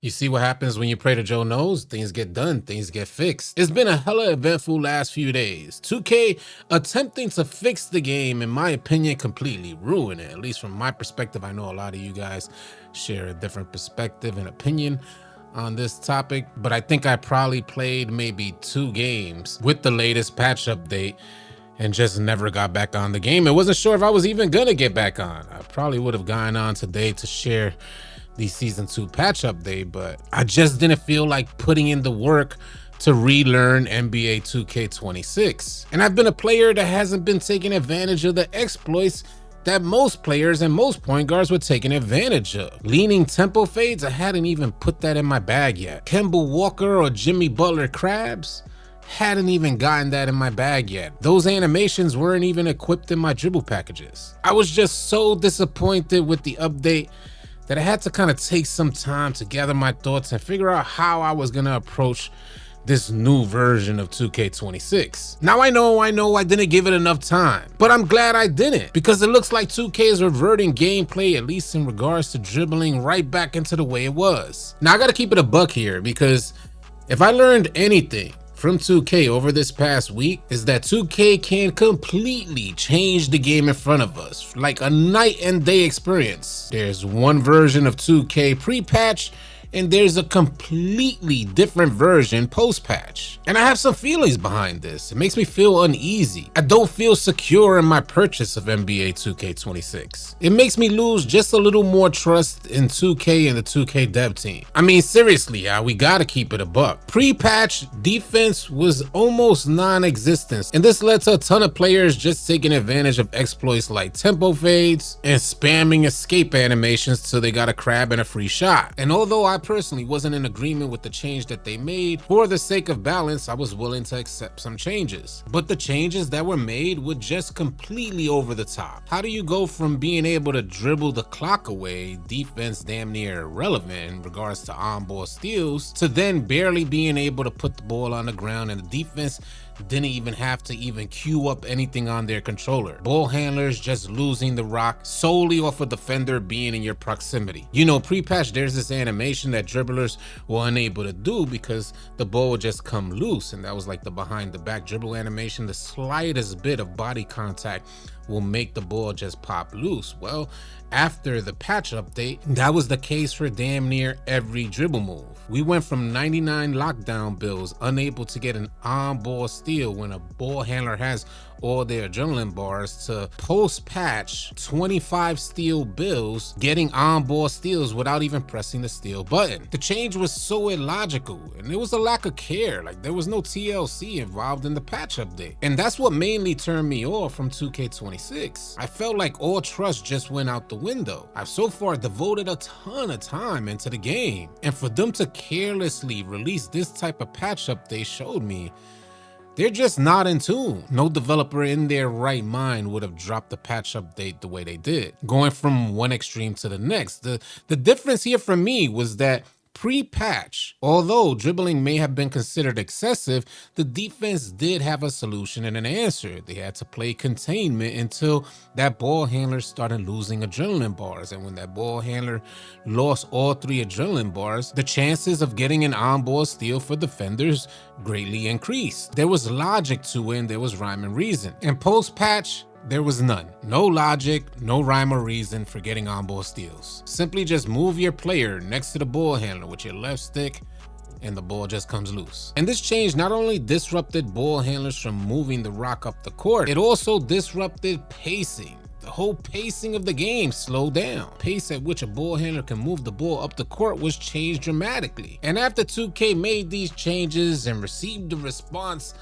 You see what happens when you pray to Joe Knows? Things get done, things get fixed. It's been a hella eventful last few days. 2K attempting to fix the game, in my opinion, completely ruin it. At least from my perspective, I know a lot of you guys share a different perspective and opinion on this topic, but I think I probably played maybe 2 games with the latest patch update and just never got back on the game. I wasn't sure if I was even gonna get back on. I probably would have gone on today to share the season 2 patch update, but I just didn't feel like putting in the work to relearn NBA 2K26. And I've been a player that hasn't been taking advantage of the exploits that most players and most point guards were taking advantage of. Leaning tempo fades, I hadn't even put that in my bag yet. Kemba Walker or Jimmy Butler crabs, hadn't even gotten that in my bag yet. Those animations weren't even equipped in my dribble packages. I was just so disappointed with the update that I had to kind of take some time to gather my thoughts and figure out how I was gonna approach this new version of 2K26. Now I know I didn't give it enough time, but I'm glad I didn't, because it looks like 2K is reverting gameplay, at least in regards to dribbling, right back into the way it was. Now I gotta keep it a buck here, because if I learned anything from 2K over this past week, is that 2K can completely change the game in front of us, like a night and day experience. There's one version of 2K pre-patch, and there's a completely different version post-patch. And I have some feelings behind this. It makes me feel uneasy. I don't feel secure in my purchase of NBA 2K26. It makes me lose just a little more trust in 2K and the 2K dev team. I mean, seriously, we gotta keep it a buck. Pre-patch defense was almost non-existent, and this led to a ton of players just taking advantage of exploits like tempo fades and spamming escape animations till they got a crab and a free shot. And although I personally wasn't in agreement with the change that they made, for the sake of balance, I was willing to accept some changes. But the changes that were made were just completely over the top. How do you go from being able to dribble the clock away, defense damn near irrelevant in regards to on-ball steals, to then barely being able to put the ball on the ground, and the defense didn't even have to even queue up anything on their controller. Ball handlers just losing the rock solely off a defender being in your proximity. You know, pre-patch, there's this animation that dribblers were unable to do because the ball would just come loose, and that was like the behind the back dribble animation. The slightest bit of body contact will make the ball just pop loose. Well, after the patch update, that was the case for damn near every dribble move. We went from 99 lockdown builds unable to get an on-ball steal when a ball handler has all their adrenaline bars, to post-patch 25 steal builds getting on-ball steals without even pressing the steal button. The change was so illogical, and there was a lack of care. Like, there was no TLC involved in the patch update. And that's what mainly turned me off from 2K26. I felt like all trust just went out the window. I've so far devoted a ton of time into the game, and for them to carelessly release this type of patch update showed me they're just not in tune. No developer in their right mind would have dropped the patch update the way they did, going from one extreme to the next. The difference here for me was that pre-patch, although dribbling may have been considered excessive, the defense did have a solution and an answer. They had to play containment until that ball handler started losing adrenaline bars. And when that ball handler lost all 3 adrenaline bars, the chances of getting an on-ball steal for defenders greatly increased. There was logic to it, and there was rhyme and reason. And post-patch, there was none. No logic, no rhyme or reason for getting on-ball steals. Simply just move your player next to the ball handler with your left stick, and the ball just comes loose. And this change not only disrupted ball handlers from moving the rock up the court, it also disrupted pacing. The whole pacing of the game slowed down. Pace at which a ball handler can move the ball up the court was changed dramatically. And after 2K made these changes and received the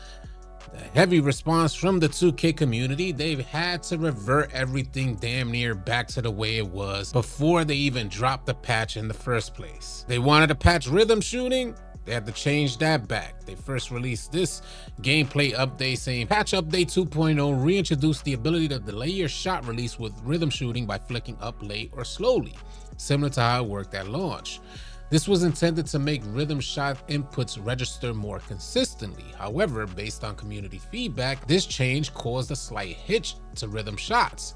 heavy response from the 2K community, they've had to revert everything damn near back to the way it was before they even dropped the patch in the first place. They wanted to patch rhythm shooting, they had to change that back. They first released this gameplay update saying patch update 2.0 reintroduced the ability to delay your shot release with rhythm shooting by flicking up late or slowly, similar to how it worked at launch. This was intended to make rhythm shot inputs register more consistently. However, based on community feedback, this change caused a slight hitch to rhythm shots.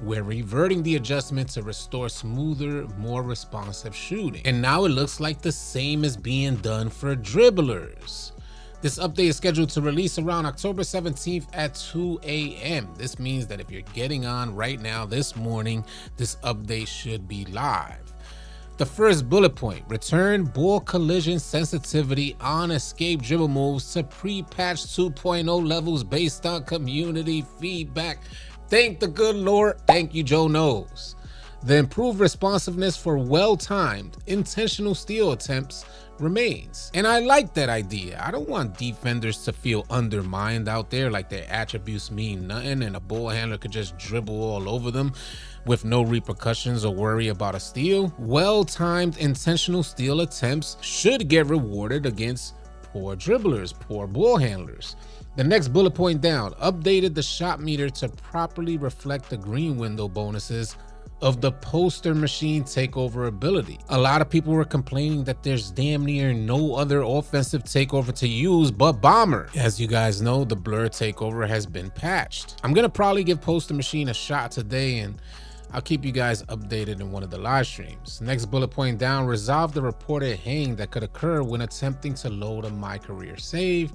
we're reverting the adjustment to restore smoother, more responsive shooting. And now it looks like the same is being done for dribblers. This update is scheduled to release around October 17th at 2 a.m. This means that if you're getting on right now this morning, this update should be live. The first bullet point: return ball collision sensitivity on escape dribble moves to pre-patch 2.0 levels based on community feedback. Thank the good Lord. Thank you, Joe Knows. The improved responsiveness for well-timed, intentional steal attempts remains. And I like that idea. I don't want defenders to feel undermined out there, like their attributes mean nothing and a ball handler could just dribble all over them with no repercussions or worry about a steal. Well-timed, intentional steal attempts should get rewarded against poor dribblers, poor ball handlers. The next bullet point down: updated the shot meter to properly reflect the green window bonuses of the poster machine takeover ability. A lot of people were complaining that there's damn near no other offensive takeover to use but Bomber. As you guys know, the blur takeover has been patched. I'm gonna probably give poster machine a shot today, and I'll keep you guys updated in one of the live streams. Next bullet point down: resolve the reported hang that could occur when attempting to load a My Career save.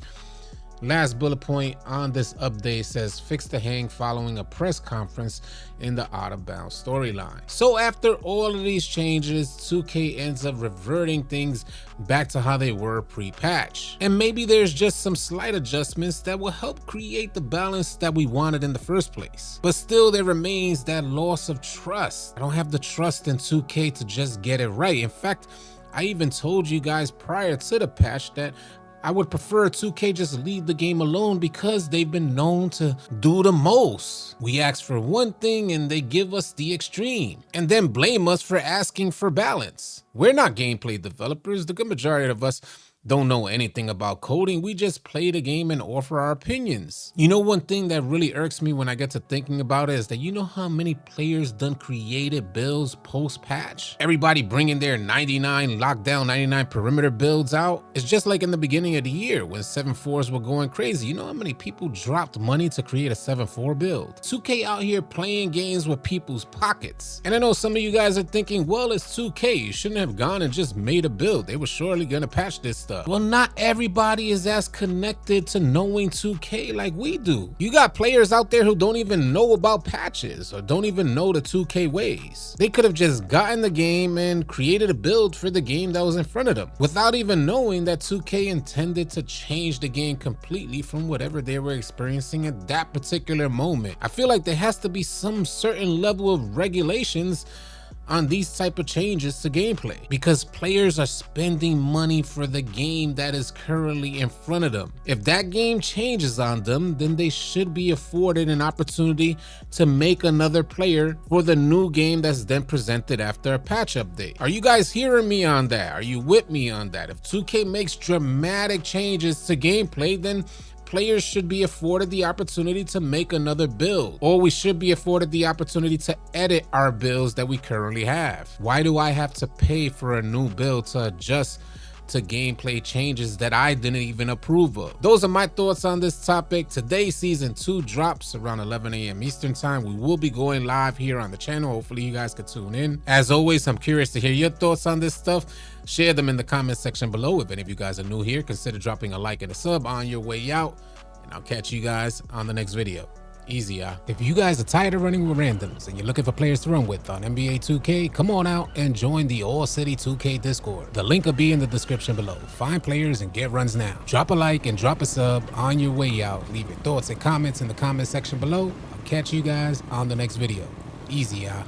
Last bullet point on this update says fix the hang following a press conference in the Out of Bounds storyline. So after all of these changes, 2K ends up reverting things back to how they were pre-patch. And maybe there's just some slight adjustments that will help create the balance that we wanted in the first place. But still, there remains that loss of trust. I don't have the trust in 2K to just get it right. In fact, I even told you guys prior to the patch that I would prefer 2K just leave the game alone because they've been known to do the most. We ask for one thing and they give us the extreme, and then blame us for asking for balance. We're not gameplay developers. The good majority of us don't know anything about coding. We just play the game and offer our opinions. You know, one thing that really irks me when I get to thinking about it is that you know how many players done created builds post-patch? Everybody bringing their 99 lockdown, 99 perimeter builds out. It's just like in the beginning of the year when 7.4s were going crazy. You know how many people dropped money to create a 7.4 build? 2K out here playing games with people's pockets. And I know some of you guys are thinking, well, it's 2K. You shouldn't have gone and just made a build. They were surely gonna patch this stuff. Well, not everybody is as connected to knowing 2K like we do. You got players out there who don't even know about patches or don't even know the 2K ways. They could have just gotten the game and created a build for the game that was in front of them without even knowing that 2K intended to change the game completely from whatever they were experiencing at that particular moment. I feel like there has to be some certain level of regulations on these type of changes to gameplay because players are spending money for the game that is currently in front of them. If that game changes on them, then they should be afforded an opportunity to make another player for the new game that's then presented after a patch update. Are you guys hearing me on that? Are you with me on that? If 2K makes dramatic changes to gameplay, then players should be afforded the opportunity to make another build, or we should be afforded the opportunity to edit our builds that we currently have. Why do I have to pay for a new build to adjust to gameplay changes that I didn't even approve of? Those are my thoughts on this topic. Today, season 2 drops around 11 a.m. Eastern time. We will be going live here on the channel. Hopefully you guys can tune in. As always, I'm curious to hear your thoughts on this stuff. Share them in the comment section below. If any of you guys are new here, consider dropping a like and a sub on your way out, and I'll catch you guys on the next video. Easy, y'all. If you guys are tired of running with randoms and you're looking for players to run with on NBA 2K, come on out and join the AllCity 2K Discord. The link will be in the description below. Find players and get runs now. Drop a like and drop a sub on your way out. Leave your thoughts and comments in the comment section below. I'll catch you guys on the next video. Easy, y'all.